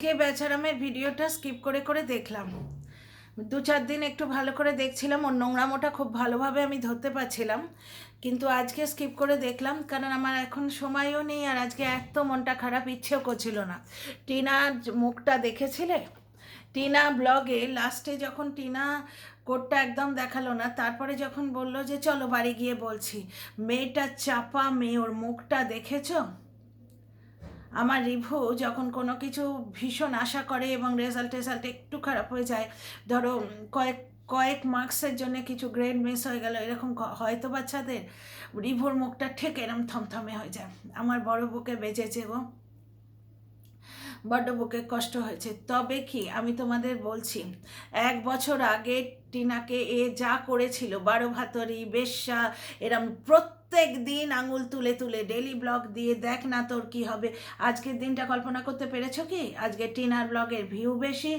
কে বেচারামের ভিডিওটা স্কিপ করে করে দেখলাম। 2-4 দিন একটু ভালো করে দেখছিলাম, ওর নোংরামোটা খুব ভালোভাবে আমি ধরতে পারছিলাম, কিন্তু আজকে স্কিপ করে দেখলাম কারণ আমার এখন সময়ও নেই, আর আজকে এত মনটা খারাপ, ইচ্ছেও করছিল না। টিনার মুখটা দেখেছিলে? টিনা ব্লগে লাস্টে যখন টিনা কোটটা একদম দেখালো না, তারপরে যখন বললো যে চলো বাড়ি গিয়ে বলছি, মেয়েটা চাপা মেয়ে, ওর মুখটা দেখেছো? আমার রিভু যখন কোনো কিছু ভীষণ আশা করে এবং রেজাল্ট একটু খারাপ হয়ে যায়, ধরো কয়েক কয়েক মার্কসের জন্য কিছু গ্রেড মিস হয়ে গেল, এরকম হয়তো বাচ্চাদের, রিভুর মুখটা ঠিক এরম থমথমে হয়ে যায়। আমার বড় বুকে বেজেছে গো, বড্ড বুকে কষ্ট হয়েছে। তবে কি আমি তোমাদের বলছি, 1 বছর আগে টিনাকে এ যা করেছিল, 12 ভাতরি বেশ্যা, এরম প্রত্যেক দিন আঙুল তুলে তুলে ডেলি ব্লগ দিয়ে দেখ না তোর কি হবে। আজকের দিনটা কল্পনা করতে পেরেছো কি? আজকে টিনার ব্লগের ভিউ বেশি,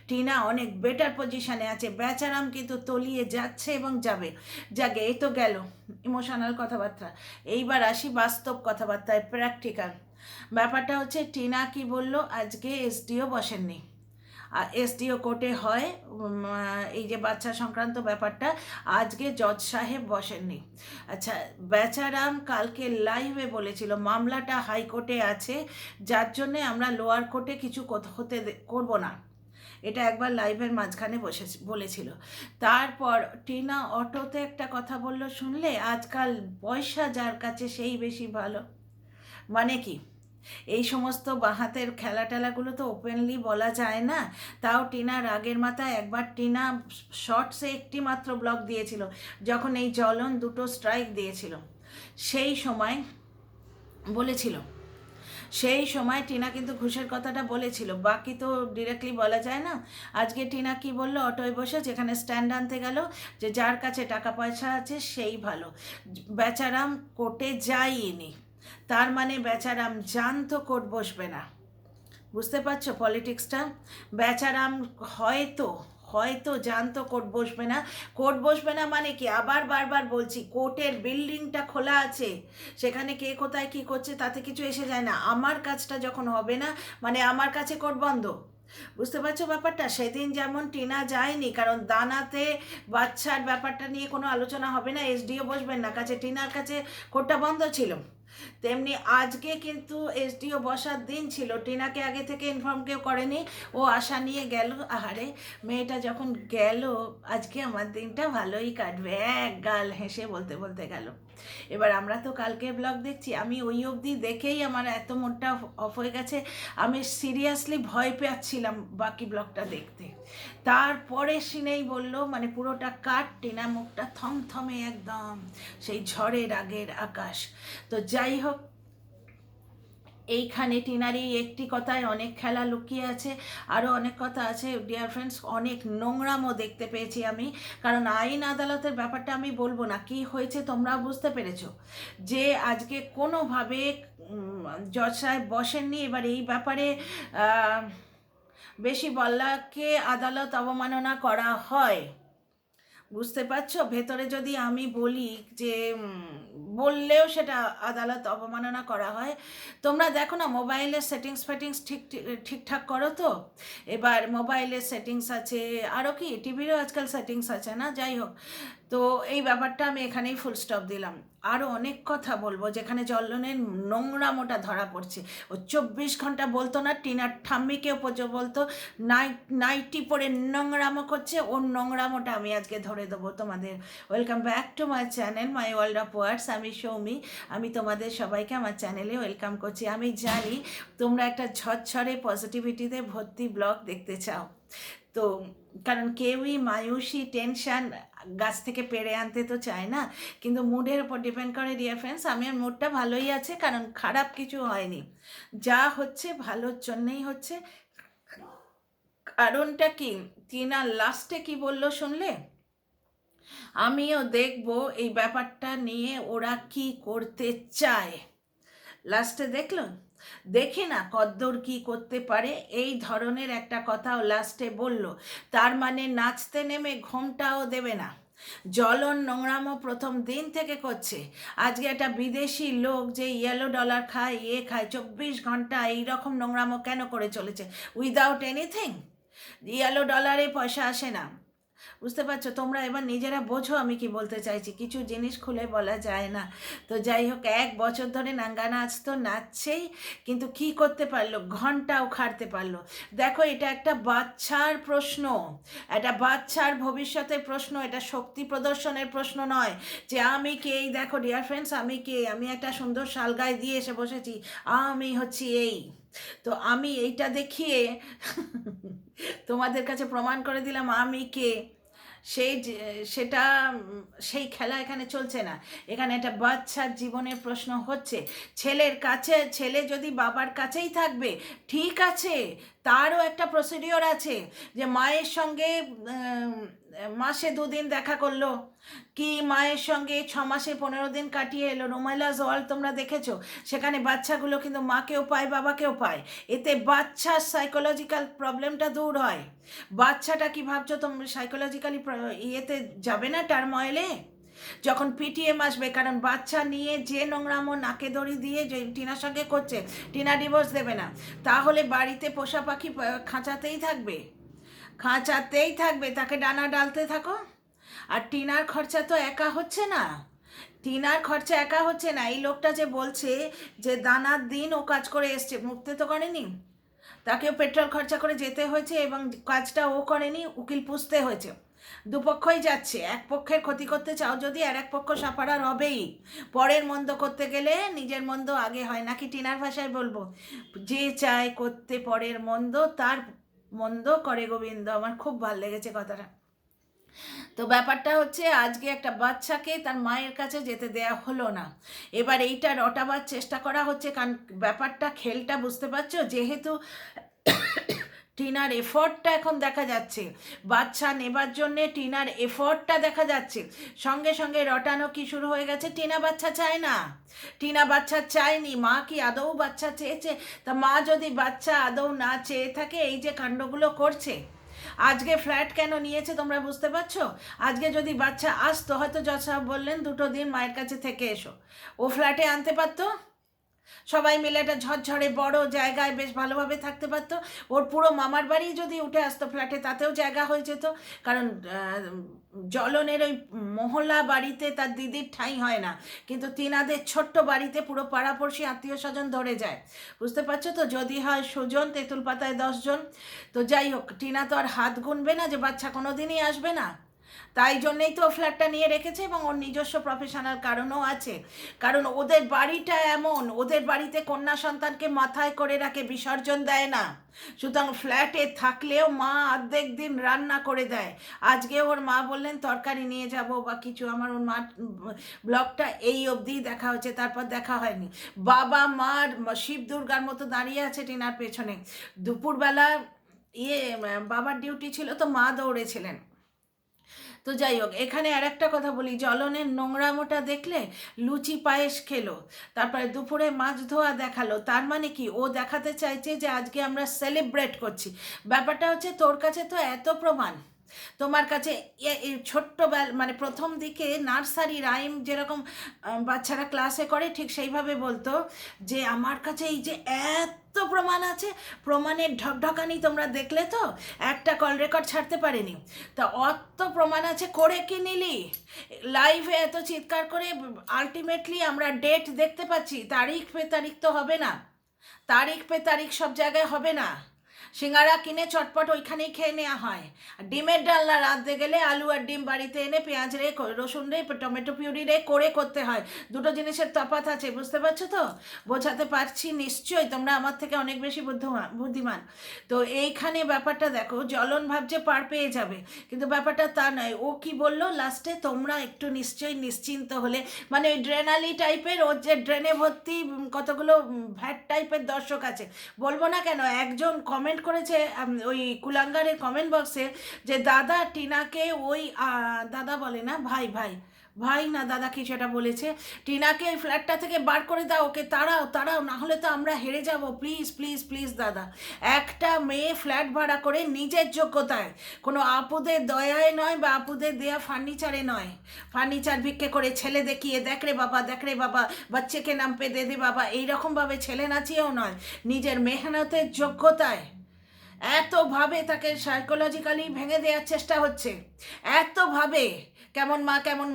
টিনা অনেক বেটার পজিশনে আছে, বেচারাম কিন্তু তলিয়ে যাচ্ছে এবং যাবে। যাকে এই তো গেল ইমোশনাল কথাবার্তা, এইবার আসি বাস্তব কথাবার্তায়, প্র্যাকটিক্যাল ব্যাপারটা হচ্ছে। টিনা কি বলল, আজকে এসডিও বসেননি, আর এসডিও কোর্টে হয় এই যে বাচ্চা সংক্রান্ত ব্যাপারটা, আজকে জজ সাহেব বসেননি। আচ্ছা, বেচারাম কালকে লাইভে বলেছিল মামলাটা হাইকোর্টে আছে, যার জন্যে আমরা লোয়ার কোর্টে কিছু হতে করব না, এটা একবার লাইভের মাঝখানে বলেছিল। তারপর টিনা অটোতে একটা কথা বলল, শুনলে? আজকাল পয়সা যার কাছে সেই বেশি ভালো। মানে কি? এই সমস্ত বাঁহাতের খেলা টেলাগুলো তো ওপেনলি বলা যায় না। তাও টিনা রাগের মাথায় একবার টিনা শর্টসে একটি মাত্র ব্লগ দিয়েছিল, যখন এই জ্বলন দুটো স্ট্রাইক দিয়েছিল, সেই সময় বলেছিল, সেই সময় টিনা কিন্তু ঘুষের কথাটা বলেছিল, বাকি তো ডিরেক্টলি বলা যায় না। আজকে টিনা কি বলল, অটোয় বসে যেখানে স্ট্যান্ড আনতে গেল, যে যার কাছে টাকা পয়সা আছে সেই ভালো। বেচারাম কোর্টে যায়নি, তার মানে বেচারাম জানতো কোর্ট বসবে না। বুঝতে পারছো পলিটিক্সটা? বেচারাম হয়তো হয়তো জানতো কোর্ট বসবে না। কোর্ট বসবে না মানে কি, আবার বারবার বলছি, কোর্টের বিল্ডিংটা খোলা আছে, সেখানে কে কোথায় কি করছে তাতে কিছু এসে যায় না। আমার কাজটা যখন হবে না, মানে আমার কাছে কোর্ট বন্ধ। বুঝতে পারছো ব্যাপারটা? সেদিন যেমন টিনা যায়নি, কারণ দানাতে বাচ্চার ব্যাপারটা নিয়ে কোনো আলোচনা হবে না, এসডিও বসবেন না, কাছে টিনার কাছে কোর্টটা বন্ধ ছিল। তেমনি আজকে কিন্তু এসডিও বসার দিন ছিল, টিনাকে আগে থেকে ইনফর্ম কেউ করেনি, ও আশা নিয়ে গেল। আহারে, মেয়েটা যখন গেল, আজকে আমার দিনটা ভালোই কাটবে, এক গাল হেসে বলতে বলতে গেল। এবার আমরা তো কালকে ব্লগ দেখছি, আমি ওই অবধি দেখেই আমার এত মনটা অফ হয়ে গেছে, আমি সিরিয়াসলি ভয় পাচ্ছিলাম বাকি ব্লগটা দেখতে। তারপরে সিনেই বলল, মানে পুরোটা কাট, টিনা মুখটা থমথমে একদম, সেই ঝড়ের আগের আকাশ। তো যাই হোক, এইখানে টিনার এই একটি কথায় অনেক খেলা লুকিয়ে আছে, আরও অনেক কথা আছে ডিয়ার ফ্রেন্ডস। অনেক নোংরামও দেখতে পেয়েছি আমি, কারণ আইন আদালতের ব্যাপারটা আমি বলবো না, কি হয়েছে তোমরা বুঝতে পেরেছো, যে আজকে কোনোভাবে জজ সাহেব বসেননি। এবার এই ব্যাপারে বেশি বল্লাকে আদালত অবমাননা করা হয়, বুঝতে পারছো? ভেতরে যদি আমি বলি যে বললেও সেটা আদালত অবমাননা করা হয়। তোমরা দেখো না, মোবাইলের সেটিংস ঠিকঠাক করো তো। এবার মোবাইলের সেটিংস আছে, আরও কি টিভিরও আজকাল সেটিংস আছে না, যাই হোক। তো এই ব্যাপারটা আমি এখানেই ফুল স্টপ দিলাম। আরও অনেক কথা বলবো যেখানে জল্লনের নোংরামোটা ধরা পড়ছে। ও 24 ঘন্টা বলতো না, টিনার ঠাম্মিকেও বলতো নাইটি পরে নোংরামো করছে, ওর নোংরামোটা আমি আজকে ধরে দেবো তোমাদের। Welcome back to my channel my world of words. আমি সৌমি, আমি তোমাদের সবাইকে আমার চ্যানেলে ওয়েলকাম করছি। আমি জানি তোমরা একটা ঝরঝরে পজিটিভিটিতে ভর্তি ব্লগ দেখতে চাও, তো কারণ কেউই মায়ুসী টেনশান গাছ থেকে পেড়ে আনতে তো চায় না, কিন্তু মুডের ওপর ডিপেন্ড করে ডিয়ার ফ্রেন্ডস। আমার মুডটা ভালোই আছে, কারণ খারাপ কিছু হয়নি, যা হচ্ছে ভালোর জন্যেই হচ্ছে। কারণটা কি, টিনা লাস্টে কি বললো শুনলে? আমিও দেখব এই ব্যাপারটা নিয়ে ওরা কি করতে চায়। লাস্টে দেখলো, দেখি না কদ্দূর কি করতে পারে, এই ধরনের একটা কথাও লাস্টে বলল। তার মানে নাচতে নেমে ঘোমটাও দেবে না। জ্বলন নোংরামো প্রথম দিন থেকে করছে। আজকে একটা বিদেশি লোক যে ইয়েলো ডলার খায়, খায়, 24 ঘন্টা এইরকম নোংরামো কেন করে চলেছে উইদাউট এনিথিং? ইয়েলো ডলারে পয়সা আসে না, বুঝতে পারছো? তোমরা এবার নিজেরা বোঝো আমি কি বলতে চাইছি। কিছু জিনিস খুলে বলা যায় না। তো যাই হোক, 1 বছর ধরে নাঙ্গা নাচ তো নাচছেই, কিন্তু কি করতে পারলো? ঘন্টাও খাটতে পারলো। দেখো, এটা একটা বাচ্চার প্রশ্ন, একটা বাচ্চার ভবিষ্যতের প্রশ্ন, এটা শক্তি প্রদর্শনের প্রশ্ন নয় যে আমি কে। এই দেখো ডিয়ার ফ্রেন্ডস, আমি কে? আমি একটা সুন্দর শালগায় দিয়ে এসে বসেছি, আমি হচ্ছি এই। তো আমি এইটা দেখিয়ে তোমাদের কাছে প্রমাণ করে দিলাম আমি কে। সেটা সেই খেলা এখানে চলছে না। এখানে একটা বাচ্চার জীবনের প্রশ্ন হচ্ছে। ছেলের কাছে, ছেলে যদি বাবার কাছেই থাকবে ঠিক আছে, তারও একটা প্রসিডিওর আছে যে মায়ের সঙ্গে মাসে 2 দিন দেখা করলো, কি মায়ের সঙ্গে 6 মাসে 15 দিন কাটিয়ে এলো। রুমাইলাস ওয়ার্ল্ড তোমরা দেখেছো, সেখানে বাচ্চাগুলো কিন্তু মাকেও পায় বাবাকেও পায়। এতে বাচ্চার সাইকোলজিক্যাল প্রবলেমটা দূর হয়। বাচ্চাটা কি ভাবছো তোমরা সাইকোলজিক্যালি ইয়েতে যাবে না, টার্ময়েলে? যখন পিটিএম আসবে, কারণ বাচ্চা নিয়ে যে নোংরামো নাকে দড়ি দিয়ে যে টিনার সঙ্গে করছে, টিনা ডিভোর্স দেবে না, তাহলে বাড়িতে পোষা পাখি খাঁচাতেই থাকবে, খাঁচাতেই থাকবে, তাকে ডানা ডালতে থাকো। আর টিনার খরচা তো একা হচ্ছে না, টিনার খরচা একা হচ্ছে না। এই লোকটা যে বলছে যে দানার দিন ও কাজ করে এসছে, মুক্তি তো করেনি, তাকেও পেট্রোল খরচা করে যেতে হয়েছে এবং কাজটা ও করেনি, উকিল পুষতে হয়েছে। দুপক্ষই যাচ্ছে। এক পক্ষের ক্ষতি করতে চাও যদি, আর এক পক্ষ সাফারার হবেই। পরের মন্দ করতে গেলে নিজের মন্দ আগে হয়, নাকি টিনার ভাষায় বলবো, যে চায় করতে পরের মন্দ তার মন্দ করে গোবিন্দ। আমার খুব ভালো লেগেছে কথাটা। তো ব্যাপারটা হচ্ছে, আজকে একটা বাচ্চাকে তার মায়ের কাছে যেতে দেয়া হলো না। এবার এইটা রটাবার চেষ্টা করা হচ্ছে, কারণ ব্যাপারটা খেলটা বুঝতে পারছো, যেহেতু টিনার এফর্টটা এখন দেখা যাচ্ছে, বাচ্চা নেবার জন্যে টিনার এফর্টটা দেখা যাচ্ছে, সঙ্গে সঙ্গে রটানো কি শুরু হয়ে গেছে। টিনা বাচ্চা চায় না, টিনা বাচ্চা চায়নি। মা কি আদৌ বাচ্চা চেয়েছে? তা মা যদি বাচ্চা আদৌ না চেয়ে থাকে, এই যে কাণ্ডগুলো করছে। আজকে ফ্ল্যাট কেন নিয়েছে তোমরা বুঝতে পারছো? আজকে যদি বাচ্চা আসতো, হয়তো জজ সাহেব বললেন 2 দিন মায়ের কাছে থেকে এসো, ও ফ্ল্যাটে আনতে পারতো, সবাই মিলে একটা ঝরঝরে বড় জায়গায় বেশ ভালোভাবে থাকতে পারতো। ওর পুরো মামার বাড়ি যদি উঠে আসতো ফ্ল্যাটে, তাতেও জায়গা হয়ে যেত। কারণ জ্বলনের ওই মহল্লা বাড়িতে তার দিদির ঠাঁই হয় না, কিন্তু তিনাদের ছোট্ট বাড়িতে পুরো পাড়াপড়শি আত্মীয় স্বজন ধরে যায়। বুঝতে পারছো তো? যদি হয় সুজন, তেঁতুল পাতায় 10 জন। তো যাই হোক, টিনা তো আর হাত গুনবে না যে বাচ্চা কোনো দিনই আসবে না। তাই জন্যেই তো ফ্ল্যাটটা নিয়ে রেখেছে, এবং ওর নিজস্ব প্রফেশনাল কারণও আছে। কারণ ওদের বাড়িটা এমন, ওদের বাড়িতে কন্যা সন্তানকে মাথায় করে রাখে, বিসর্জন দেয় না। সুতরাং ফ্ল্যাটে থাকলেও মা অর্ধেক দিন রান্না করে দেয়। আজকে ওর মা বললেন তরকারি নিয়ে যাব বা কিছু, আমার ওর মা ব্লগটা এই অবধি দেখা হয়েছে, তারপর দেখা হয়নি। বাবা মার শিব দুর্গার মতো দাঁড়িয়ে আছে টিনার পেছনে। দুপুরবেলা বাবার ডিউটি ছিল, তো মা দৌড়েছিলেন। তো যাই হোক, এখানে আর একটা কথা বলি, জ্বলনের নোংরামোটা দেখলে লুচি পায়েস খেলো, তারপরে দুপুরে মাছ ধোয়া দেখালো। তার মানে কি, ও দেখাতে চাইছে যে আজকে আমরা সেলিব্রেট করছি। ব্যাপারটা হচ্ছে, তোর কাছে তো এত প্রমাণ, তোমার কাছে ছোট্টবেলা মানে প্রথম দিকে নার্সারি রাইম যেরকম বাচ্চারা ক্লাসে করে, ঠিক সেইভাবে বলতো যে আমার কাছে এই যে এত প্রমাণ আছে, প্রমাণের ঢকঢকানি তোমরা দেখলে তো, একটা কল রেকর্ড ছাড়তে পারেনি। তা অত প্রমাণ আছে, করে কি নিলি? লাইভে এত চিৎকার করে আলটিমেটলি আমরা ডেট দেখতে পাচ্ছি, তারিখ পে তারিখ তো হবে না, তারিখ পে তারিখ সব জায়গায় হবে না। সিঙ্গারা কিনে চটপট ওইখানেই খেয়ে নেওয়া হয়। আর ডিমের ডালনা রাঁধতে গেলে আলু আর ডিম বাড়িতে এনে পেঁয়াজ রে, রসুন রে, টমেটো পিউরি রে করে করতে হয়। দুটো জিনিসের তফাৎ আছে, বুঝতে পারছো তো? বোঝাতে পারছি নিশ্চয়ই, তোমরা আমার থেকে অনেক বেশি বুদ্ধিমান। তো এইখানে ব্যাপারটা দেখো, জ্বলন ভাবছে পার পেয়ে যাবে, কিন্তু ব্যাপারটা তা নয়। ও কি বললো লাস্টে, তোমরা একটু নিশ্চয়ই নিশ্চিন্ত হলে, মানে ওই ড্রেনালি টাইপের, ওর যে ড্রেনে ভর্তি কতগুলো ভ্যাট টাইপের দর্শক আছে, বলবো না কেন। একজন কমেন্ট করেছে ওই কুলাঙ্গারের কমেন্ট বক্সে, যে দাদা টিনাকে ওই দাদা বলে না, ভাই ভাই ভাই না দাদা কিছু একটা বলেছে, টিনাকে ওই ফ্ল্যাটটা থেকে বার করে দাও, ওকে তাড়াও তাড়াও, না হলে তো আমরা হেরে যাব, প্লিজ প্লিজ প্লিজ দাদা। একটা মেয়ে ফ্ল্যাট ভাড়া করে নিজের যোগ্যতায়, কোনো আপুদের দয়ায় নয় বা আপুদের দেয়া ফার্নিচারে নয়, ফার্নিচার ভিক্ষে করে ছেলে দেখিয়ে দেখ রে বাবা দেখ রে বাবা বাচ্চাকে নাম পে দে দে বাবা এইরকমভাবে ছেলে নাচিয়েও নয়, নিজের মেহনতের যোগ্যতায় এতভাবে তাকে সাইকোলজিক্যালি ভেঙে দেওয়ার চেষ্টা হচ্ছে, এতভাবে কেমন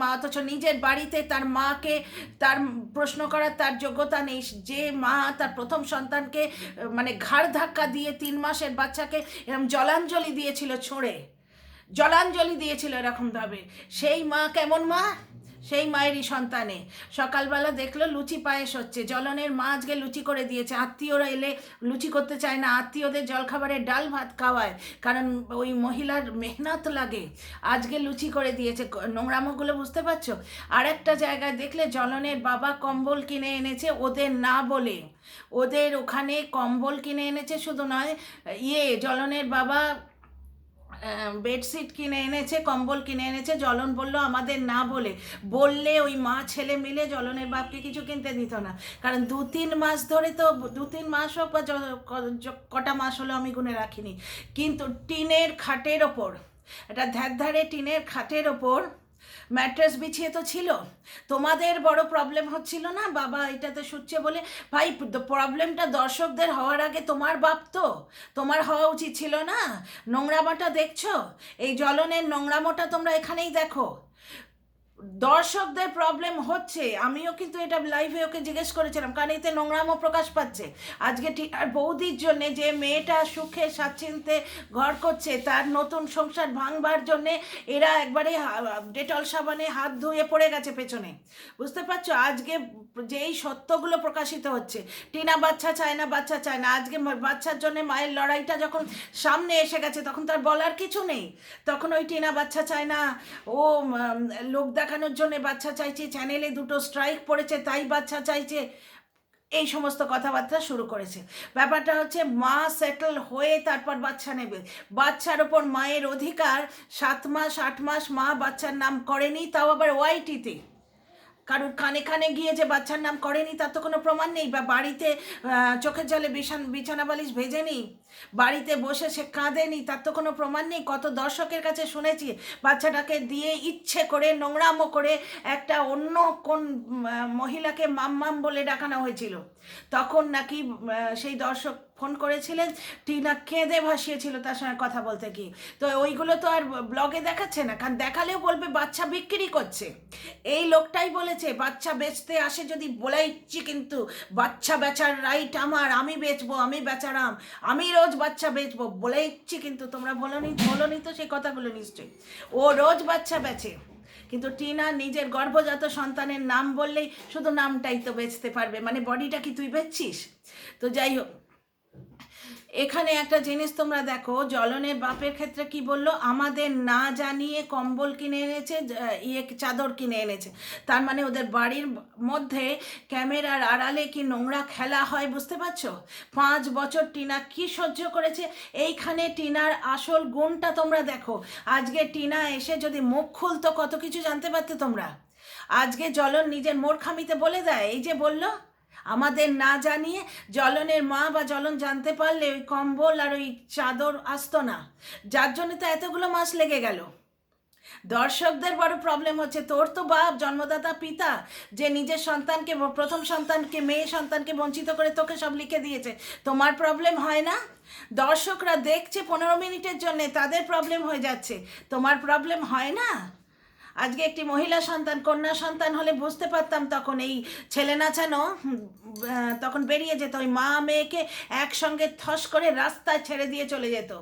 মা, অথচ নিজের বাড়িতে তার মাকে তার প্রশ্ন করার তার যোগ্যতা নেই। যে মা তার প্রথম সন্তানকে মানে ঘাড় ধাক্কা দিয়ে 3 মাসের বাচ্চাকে এরকম জলাঞ্জলি দিয়েছিল, ছড়ে জলাঞ্জলি দিয়েছিল এরকমভাবে, সেই মা কেমন মা, সেই মায়েরই সন্তানে সকালবেলা দেখলো লুচি পায়েস হচ্ছে, জ্বলনের মা আজকে লুচি করে দিয়েছে, আত্মীয়রা এলে লুচি করতে চায় না, আত্মীয়দের জলখাবারে ডাল ভাত খাওয়ায়, কারণ ওই মহিলার মেহনত লাগে, আজকে লুচি করে দিয়েছে। নোংরামোগুলো বুঝতে পারছো? আর একটা জায়গায় দেখলে জ্বলনের বাবা কম্বল কিনে এনেছে ওদের না বলে, ওদের ওখানে কম্বল কিনে এনেছে, শুধু নয় জ্বলনের বাবা বেডশিট কিনে এনেছে, কম্বল কিনে এনেছে, জ্বলন বলল আমাদের না বলে, বললে ওই মা ছেলে মিলে জ্বলনের বাপকে কিছু কিনতে দিত না, কারণ 2-3 মাস ধরে তো, 2-3 মাস হোক বা কটা মাস হলো আমি গুনে রাখিনি, কিন্তু টিনের খাটের ওপর, একটা ধ্যারে টিনের খাটের ওপর ম্যাট্রেস বিছিয়ে তো ছিল। তোমাদের বড় প্রবলেম হচ্ছিল না বাবা এটাতে শুচ্ছে বলে, ভাই প্রবলেমটা দর্শকদের হওয়ার আগে তোমার বাপ তো, তোমার হওয়া উচিত ছিল না? নোংরামাটা দেখছো, এই জ্বলনের নোংরামোটা তোমরা এখানেই দেখো, দর্শকদের প্রবলেম হচ্ছে। আমিও কিন্তু এটা লাইভে ওকে জিজ্ঞেস করেছিলাম, কারণ এতে নোংরামও প্রকাশ পাচ্ছে। আজকে আর বৌদির জন্যে, যে মেয়েটা সুখে স্বাচ্ছন্দ্যে ঘর করছে, তার নতুন সংসার ভাঙবার জন্যে এরা একবারে ডেটল সাবানে হাত ধুয়ে পড়ে গেছে পেছনে, বুঝতে পারছো? আজকে যেই সত্যগুলো প্রকাশিত হচ্ছে, টিনা বাচ্চা চায় না, বাচ্চা চায় না, আজকে বাচ্চার জন্য মায়ের লড়াইটা যখন সামনে এসে গেছে তখন তার বলার কিছু নেই, তখন ওই টিনা বাচ্চা চায় না, ও লোক দেখানোর জন্য বাচ্চা চাইছে, চ্যানেলে 2টো স্ট্রাইক পড়েছে তাই বাচ্চা চাইছে, এই সমস্ত কথাবার্তা শুরু করেছে। ব্যাপারটা হচ্ছে মা সেটেল হয়ে তারপর বাচ্চা নেবে, বাচ্চার ওপর মায়ের অধিকার। 7 মাস 8 মাস মা বাচ্চার নাম করেনি, তাও আবার ওয়াইটিতে, কারোর কানে কানে গিয়ে যে বাচ্চার নাম করেনি তার তো কোনো প্রমাণ নেই, বা বাড়িতে চোখের জলে বিছানা বালিশ ভেজেনি, বাড়িতে বসে সে কাঁদেনি, তার তো কোনো প্রমাণ নেই। কত দর্শকের কাছে শুনেছি বাচ্চাটাকে দিয়ে ইচ্ছে করে নোংরামো করে একটা অন্য কোন মহিলাকে মাম্মাম বলে ডাকানো হয়েছিল, তখন নাকি সেই দর্শক ফোন করেছিলেন, টিনা কেঁদে ভাসিয়েছিল তার সঙ্গে কথা বলতে গিয়ে। তো ওইগুলো তো আর ব্লগে দেখাচ্ছে না, কারণ দেখালেও বলবে বাচ্চা বিক্রি করছে। এই লোকটাই বলেছে বাচ্চা বেচতে আসে যদি বলেইছি, কিন্তু বাচ্চা বেচার রাইট আমার, আমি বেচবো, আমি বেচারাম, আমি রোজ বাচ্চা বেচবো বলেইছি, কিন্তু তোমরা বলোনি তো সেই কথাগুলো নিশ্চয়ই। ও রোজ বাচ্চা বেচে, কিন্তু টিনা নিজের গর্ভজাত সন্তানের নাম বললেই শুধু নামটাই তো বেচতে পারবে, মানে বডিটা কি তুই বেচছিস? তো যাই হোক, এখানে একটা জিনিস তোমরা দেখো, জ্বলনের বাপের ক্ষেত্রে কি বললো, আমাদের না জানিয়ে কম্বল কিনে এনেছে, চাদর কিনে এনেছে, তার মানে ওদের বাড়ির মধ্যে ক্যামেরার আড়ালে কি নোংরা খেলা হয়, বুঝতে পারছো? 5 বছর টিনা কি সহ্য করেছে। এইখানে টিনার আসল গুণটা তোমরা দেখো, আজকে টিনা এসে যদি মুখ খুলতো কত কিছু জানতে পারতে তোমরা। আজকে জ্বলন নিজের মূর্খামিতে বলে দেয়, এই যে বললো আমাদের না জানিয়ে, জ্বলনের মা বা জ্বলন জানতে পারলে ওই কম্বল আর ওই চাদর আসতো না, যার জন্য তো এতগুলো মাস লেগে গেল। দর্শকদের বড় প্রবলেম হচ্ছে, তোর তো বাপ জন্মদাতা পিতা যে নিজের সন্তানকে, প্রথম সন্তানকে, মেয়ে সন্তানকে বঞ্চিত করে তোকে সব লিখে দিয়েছে, তোমার প্রবলেম হয় না? দর্শকরা দেখছে 15 মিনিটের জন্যে, তাদের প্রবলেম হয়ে যাচ্ছে, তোমার প্রবলেম হয় না? আজকে একটি মহিলা সন্তান, কন্যা সন্তান হলে বুঝতে পারতাম, তখন এই ছেলে নাচানো তখন বেরিয়ে যেত, ওই মা মেয়েকে একসঙ্গে থস করে রাস্তায় ছেড়ে দিয়ে চলে যেত,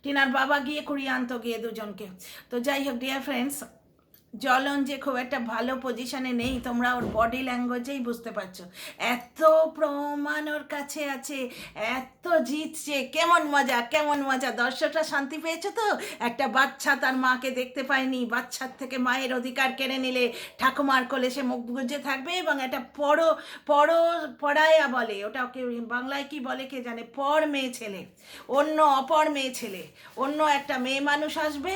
টিনার বাবা গিয়ে কুড়িয়ে আনতো গিয়ে দুজনকে। তো যাই হোক ডিয়ার ফ্রেন্ডস, জ্বলন যে খুব একটা ভালো পজিশনে নেই, তোমরা ওর বডি ল্যাঙ্গুয়েজেই বুঝতে পারছো, এত প্রমাণ ওর কাছে আছে, এত জিতছে, কেমন মজা কেমন মজা, দর্শকরা শান্তি পেয়েছে তো। একটা বাচ্চা তার মাকে দেখতে পায়নি, বাচ্চার থেকে মায়ের অধিকার কেড়ে নিলে ঠাকুমার কোলে সে মুখ গুজে থাকবে, এবং একটা পড়ায়া বলে, ওটা ওকে বাংলায় কি বলে কে জানে, পর মেয়ে ছেলে, অন্য অপর মেয়ে ছেলে, অন্য একটা মেয়ে মানুষ আসবে,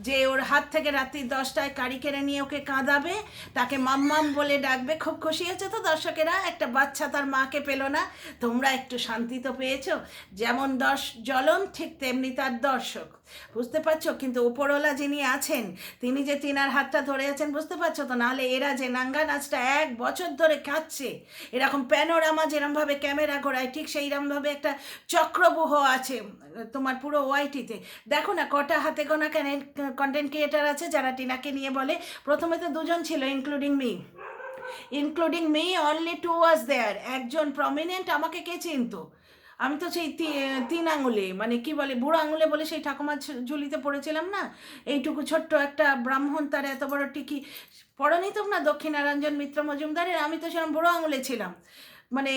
যে ওর হাত থেকে রাত্রি 10টায় কারি কেড়ে নিয়ে ওকে কাঁদাবে, তাকে মাম্মাম বলে ডাকবে। খুব খুশি হয়েছে তো দর্শকেরা, একটা বাচ্চা তার মাকে পেল না। তোমরা একটু শান্তি তো পেয়েছো। যেমন জ্বলন ঠিক তেমনি তার দর্শক, বুঝতে পারছো? কিন্তু উপরওয়ালা যিনি আছেন তিনি যে টিনার হাতটা ধরে আছেন, বুঝতে পারছো তো? নাহলে এরা যে নাঙ্গা নাচটা 1 বছর ধরে কাটছে, এরকম প্যানোরামা যেরমভাবে ক্যামেরা ঘোরায় ঠিক সেইরমভাবে একটা চক্রব্যূহ আছে তোমার পুরো ওয়াইটিতে। দেখো না কটা হাতে গোনা কন্টেন্ট ক্রিয়েটার আছে যারা টিনাকে নিয়ে বলে। প্রথমে তো 2জন ছিল, ইনক্লুডিং মি অনলি 2 ওয়াজ দেয়ার। একজন প্রমিনেন্ট, আমাকে কে চিনতো? আমি তো সেই 3 আঙুলে, মানে কি বলে, বুড়ো আঙুলে বলে সেই ঠাকুমার ঝুলিতে পড়েছিলাম না, এইটুকু ছোট্ট একটা ব্রাহ্মণ, তার এত বড় টিকি পড়নি তোমরা দক্ষিণারঞ্জন মিত্র মজুমদারের। আমি তো সেরকম বুড়ো আঙুলে ছিলাম, মানে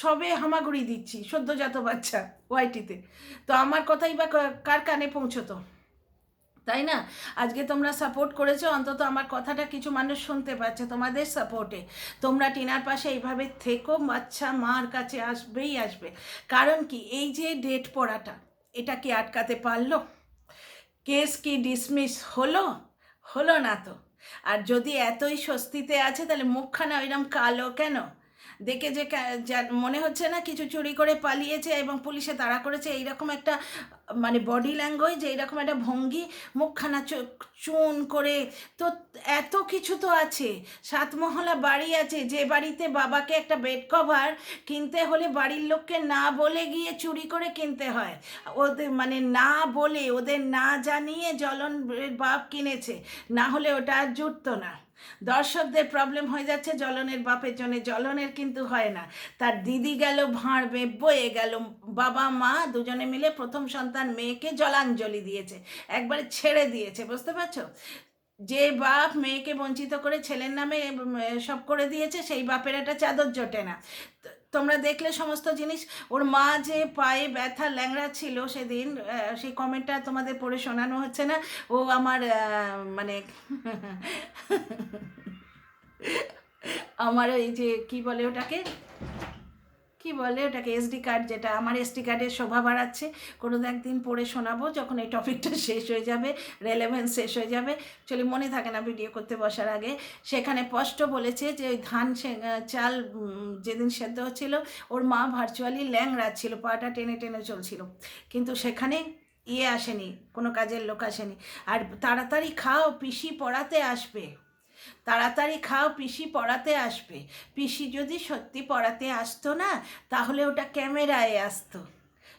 সবে হামাগুড়ি দিচ্ছি, সদ্যজাত বাচ্চা ওয়াইটিতে। তো আমার কথাই বা কার কানে পৌঁছতো, তাই না? আজকে তোমরা সাপোর্ট করেছো, অন্তত আমার কথাটা কিছু মানুষ শুনতে পাচ্ছে তোমাদের সাপোর্টে। তোমরা টিনার পাশে এইভাবে থেকো, বাচ্চা মার কাছে আসবেই আসবে। কারণ কি, এই যে ডেট পড়াটা, এটা কি আটকাতে পারলো? কেস কি ডিসমিস হলো? হলো না তো। আর যদি এতই স্বস্তিতে আছে তাহলে মুখখানা ওইরকম কালো কেন? দেখে যে মনে হচ্ছে না কিছু চুরি করে পালিয়েছে এবং পুলিশে তাড়া করেছে, এইরকম একটা মানে বডি ল্যাঙ্গুয়েজ, এইরকম একটা ভঙ্গি, মুখখানা চুন করে। তো এত কিছু তো আছে, 7 মহলা বাড়ি আছে, যে বাড়িতে বাবাকে একটা বেড কভার কিনতে হলে বাড়ির লোককে না বলে গিয়ে চুরি করে কিনতে হয়। ওদের মানে না বলে, ওদের না জানিয়ে জ্বলনের বাপ কিনেছে, না হলে ওটা আর জুটতো না। দর্শকদের প্রবলেম হয়ে যাচ্ছে জ্বলনের বাপের জন্য, জ্বলনের কিন্তু হয় না। তার দিদি গেল ভাঁড়বে, বয়ে গেল, বাবা মা দুজনে মিলে প্রথম সন্তান মেয়েকে জলাঞ্জলি দিয়েছে, একবারে ছেড়ে দিয়েছে, বুঝতে পারছো? যে বাপ মেয়েকে বঞ্চিত করে ছেলের নামে সব করে দিয়েছে, সেই বাপের একটা চাদর জোটে না। তোমরা দেখলে সমস্ত জিনিস। ওর মা যে পায়ে ব্যথা ল্যাংড়া ছিল সেদিন, সেই কমেন্টটা তোমাদের পড়ে শোনানো হচ্ছে না। ও আমার মানে আমার ওই যে কি বলে ওটাকে, এসডি কার্ড, যেটা আমার এসডি কার্ডের শোভা বাড়াচ্ছে। কোনো একদিন পড়ে শোনাবো যখন এই টপিকটা শেষ হয়ে যাবে, রেলেভেন্স শেষ হয়ে যাবে, চলে মনে থাকে না ভিডিও করতে বসার আগে। সেখানে স্পষ্ট বলেছে যে ওই ধান চাল যেদিন সেদ্ধ হচ্ছিল, ওর মা ভার্চুয়ালি ল্যাংড়া ছিল, পাটা টেনে টেনে চলছিল, কিন্তু সেখানে আসেনি, কোনো কাজের লোক আসেনি। আর তাড়াতাড়ি খাও, পিসি পড়াতে আসবে, তাড়াতাড়ি খাও, পিসি পড়াতে আসবে। পিসি যদি সত্যি পড়াতে আসতো না, তাহলে ওটা ক্যামেরায় আসতো,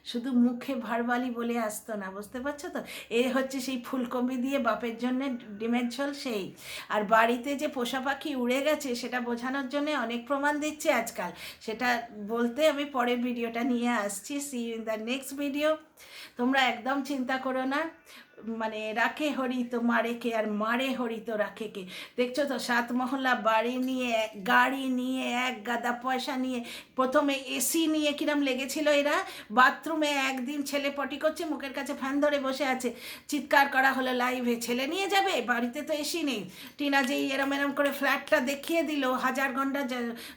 শুধু মুখে ভারবালি বলে আসতো না, বুঝতে পারছো তো? এ হচ্ছে সেই ফুলকপি দিয়ে বাপের জন্য ডিমের ঝোল সেই। আর বাড়িতে যে পোষা পাখি উড়ে গেছে সেটা বোঝানোর জন্য অনেক প্রমাণ দিচ্ছে আজকাল, সেটা বলতে আমি পরের ভিডিওটা নিয়ে আসছি। See you in the next video. তোমরা একদম চিন্তা করো না, মানে রাখে হরি তো মারে কে, আর মারে হরি তো রাখে কে। দেখছো তো 7 মহলা বাড়ি নিয়ে, গাড়ি নিয়ে, এক গাদা পয়সা নিয়ে, প্রথমে এসি নিয়ে কিরম লেগেছিল এরা। বাথরুমে একদিন ছেলে পটি করছে, মুখের কাছে ফ্যান ধরে বসে আছে, চিৎকার করা হলো লাইভে, ছেলে নিয়ে যাবে, বাড়িতে তো এসি নেই। টিনা যেই এরম এরম করে ফ্ল্যাটটা দেখিয়ে দিল, 1000 ঘন্টা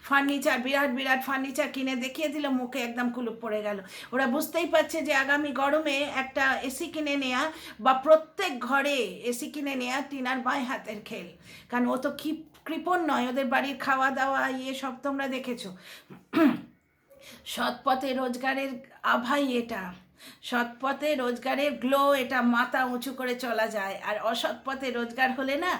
ফার্নিচার, বিরাট বিরাট ফার্নিচার কিনে দেখিয়ে দিল, মুখে একদম কুলুপ পড়ে গেল। ওরা বুঝতেই পারছে যে আগামী গরমে একটা এসি কিনে নেওয়া বা প্রত্যেক ঘরে এসি কিনে নেওয়া টিনার বাঁয়ে হাতের খেল। কারণ ও তো কৃপণ নয়, ওদের বাড়ির খাওয়া দাওয়া সব তোমরা দেখেছো। সৎপথে রোজগারের আভাই এটা, সৎপথে রোজগারের গ্লো এটা, মাথা উঁচু করে চলা যায়। আর অসৎ পথে রোজগার হলে না,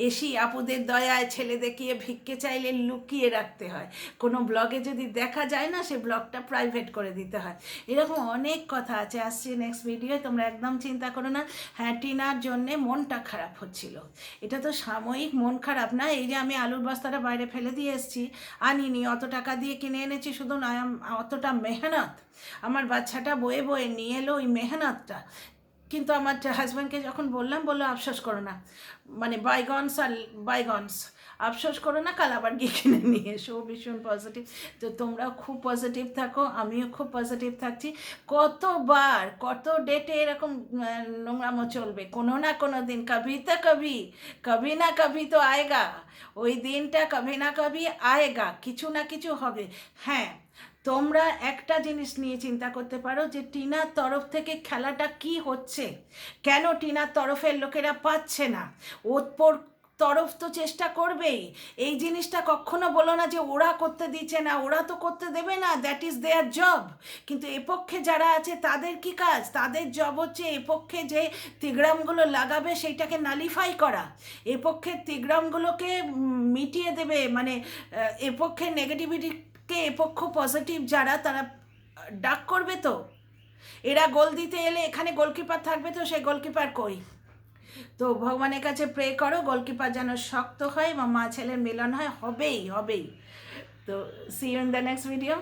এসি আপুদের দয়ায় ছেলে দেখিয়ে ভিক্ষে চাইলে লুকিয়ে রাখতে হয়, কোনো ব্লগে যদি দেখা যায় না, সে ব্লগটা প্রাইভেট করে দিতে হয়। এরকম অনেক কথা আছে, আসছি নেক্সট ভিডিও, তোমরা একদম চিন্তা করো না। হ্যাঁ, টিনার জন্যে মনটা খারাপ হচ্ছিল, এটা তো সাময়িক মন খারাপ না। এই যে আমি আলুর বস্তাটা বাইরে ফেলে দিয়ে এসেছি, আনিনি, অত টাকা দিয়ে কিনে এনেছি, শুধু নয় অতটা মেহনত আমার বাচ্চাটা বয়ে বয়ে নিয়ে এলো, ওই মেহনতটা। কিন্তু আমার হাজব্যান্ডকে যখন বললাম, বললো আফসোস করো না, মানে বাইগনস আর বাইগনস, আফসোস করো না, কাল আবার গিয়ে কিনে নিয়ে এসো। ভীষণ পজিটিভ। তো তোমরাও খুব পজিটিভ থাকো, আমিও খুব পজিটিভ থাকছি। কতবার কত ডেটে এরকম নোংরামো চলবে, কোনো না কোনো দিন, কভি তো কভি, কভি না কভি তো আয়েগা, ওই দিনটা কভি না কভি আয়েগা, কিছু না কিছু হবে। হ্যাঁ, তোমরা একটা জিনিস নিয়ে চিন্তা করতে পারো যে টিনার তরফ থেকে খেলাটা কি হচ্ছে, কেন টিনার তরফের লোকেরা পাচ্ছে না। ওর তরফ তো চেষ্টা করবেই। এই জিনিসটা কখনো বলো না যে ওরা করতে দিচ্ছে না, ওরা তো করতে দেবে না, দ্যাট ইজ দেয়ার জব। কিন্তু এপক্ষে যারা আছে তাদের কি কাজ? তাদের জব হচ্ছে এপক্ষে যে তিগ্রামগুলো লাগাবে সেইটাকে নালিফাই করা, এপক্ষের তিগ্রামগুলোকে মিটিয়ে দেবে, মানে এপক্ষের নেগেটিভিটিকে এপক্ষ পজিটিভ যারা তারা ডাক করবে। তো এরা গোল দিতে এলে এখানে গোলকিপার থাকবে, তো সেই গোলকিপার কই? তো ভগবানের কাছে প্রে করো গোলকিপার যেন শক্ত হয় এবং মা ছেলের মিলন হয়, হবেই হবেই। তো see you in the next video.